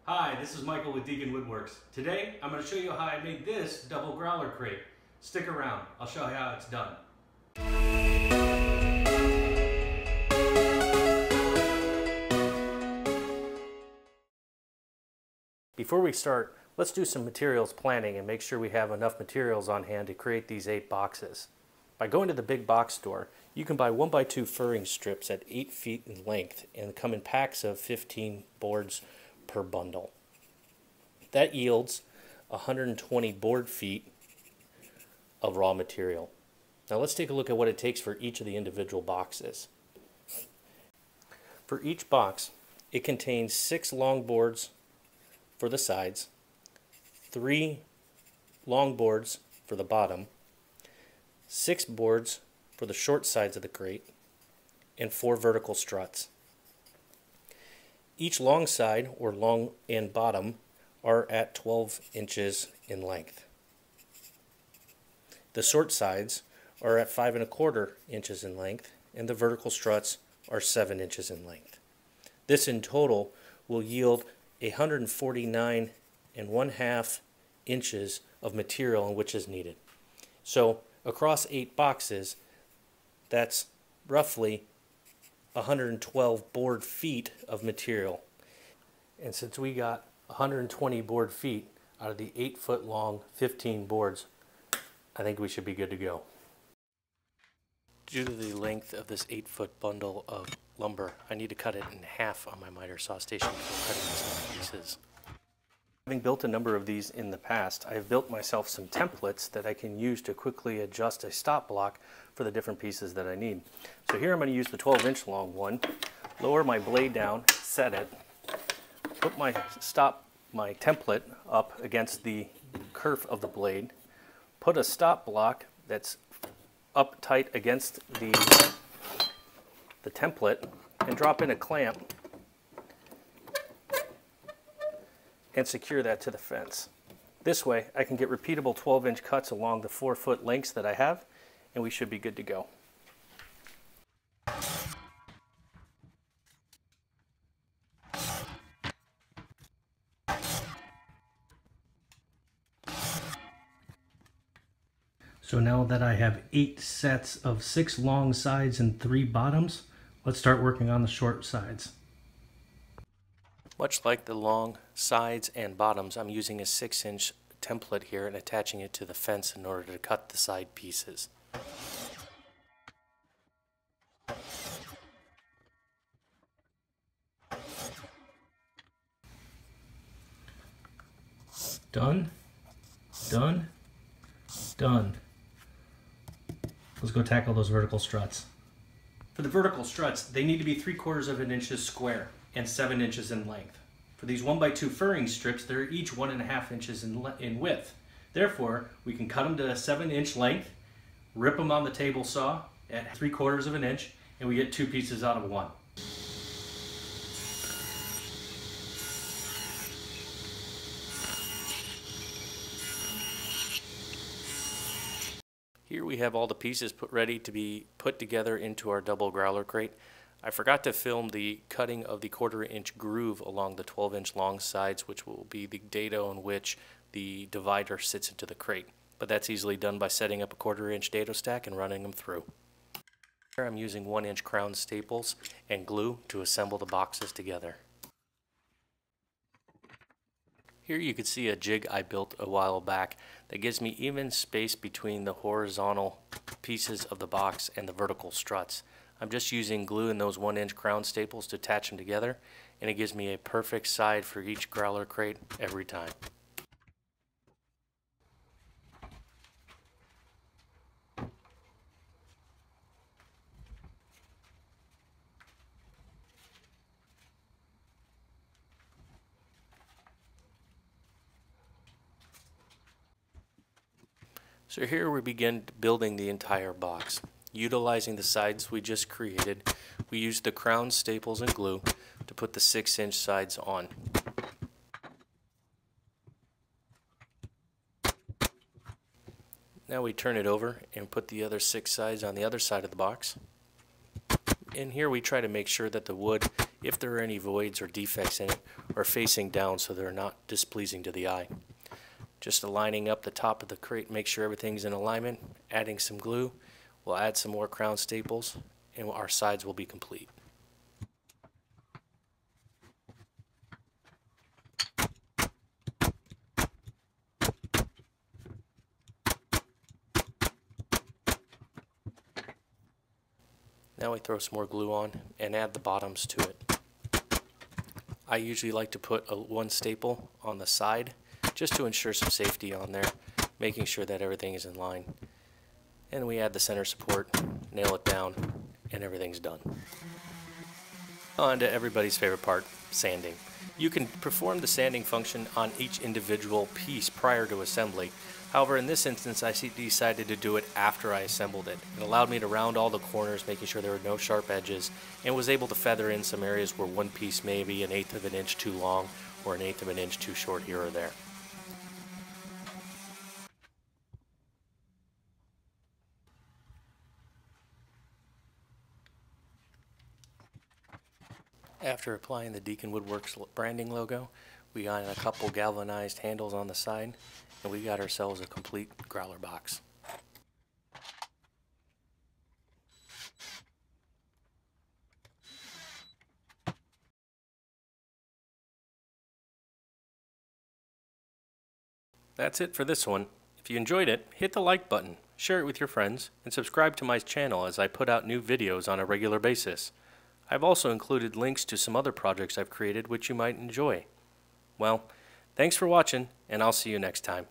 Hi, this is Michael with Deacon Woodworks. Today, I'm going to show you how I made this double growler crate. Stick around, I'll show you how it's done. Before we start, let's do some materials planning and make sure we have enough materials on hand to create these 8 boxes. By going to the big box store, you can buy 1x2 furring strips at 8 feet in length and come in packs of 15 boards per bundle. That yields 120 board feet of raw material. Now let's take a look at what it takes for each of the individual boxes. For each box, it contains 6 long boards for the sides, 3 long boards for the bottom, 6 boards for the short sides of the crate, and 4 vertical struts. Each long side, or long and bottom, are at 12 inches in length. The short sides are at 5 1/4 inches in length, and the vertical struts are 7 inches in length. This in total will yield 149 1/2 inches of material in which is needed. So across 8 boxes, that's roughly 112 board feet of material. And since we got 120 board feet out of the 8-foot long 15 boards, I think we should be good to go. Due to the length of this 8-foot bundle of lumber, I need to cut it in half on my miter saw station before cutting the small pieces. Having built a number of these in the past, I have built myself some templates that I can use to quickly adjust a stop block for the different pieces that I need. So here I'm going to use the 12-inch long one, lower my blade down, set it, put my template up against the kerf of the blade, put a stop block that's up tight against the template, and drop in a clamp and secure that to the fence. This way I can get repeatable 12-inch cuts along the 4-foot lengths that I have, and we should be good to go. So now that I have 8 sets of 6 long sides and 3 bottoms, let's start working on the short sides. Much like the long sides and bottoms, I'm using a 6-inch template here and attaching it to the fence in order to cut the side pieces. Done, done, done. Let's go tackle those vertical struts. For the vertical struts, they need to be 3/4 of an inch square and 7 inches in length. For these 1x2 furring strips, they're each 1 1/2 inches in width. Therefore, we can cut them to a 7-inch length, rip them on the table saw at 3/4 of an inch, and we get 2 pieces out of 1. Here we have all the pieces ready to be put together into our double growler crate. I forgot to film the cutting of the 1/4 inch groove along the 12-inch long sides, which will be the dado in which the divider sits into the crate. But that's easily done by setting up a 1/4 inch dado stack and running them through. Here I'm using 1-inch crown staples and glue to assemble the boxes together. Here you can see a jig I built a while back that gives me even space between the horizontal pieces of the box and the vertical struts. I'm just using glue and those 1-inch crown staples to attach them together, and it gives me a perfect side for each growler crate every time. So here we begin building the entire box. Utilizing the sides we just created, we used the crown staples and glue to put the 6-inch sides on. Now we turn it over and put the other 6 sides on the other side of the box. And here we try to make sure that the wood if there are any voids or defects in it, or facing down so they're not displeasing to the eye. Just aligning up the top of the crate, make sure everything's in alignment, adding some glue. We'll add some more crown staples, and our sides will be complete. Now we throw some more glue on and add the bottoms to it. I usually like to put one staple on the side just to ensure some safety on there, making sure that everything is in line. And we add the center support, nail it down, and everything's done. On to everybody's favorite part, sanding. You can perform the sanding function on each individual piece prior to assembly. However, in this instance, I decided to do it after I assembled it. It allowed me to round all the corners, making sure there were no sharp edges, and was able to feather in some areas where one piece may be 1/8 of an inch too long or 1/8 of an inch too short here or there. After applying the Deacon Woodworks branding logo, we got a couple galvanized handles on the side, and we got ourselves a complete growler box. That's it for this one. If you enjoyed it, hit the like button, share it with your friends, and subscribe to my channel as I put out new videos on a regular basis. I've also included links to some other projects I've created which you might enjoy. Well, thanks for watching, and I'll see you next time.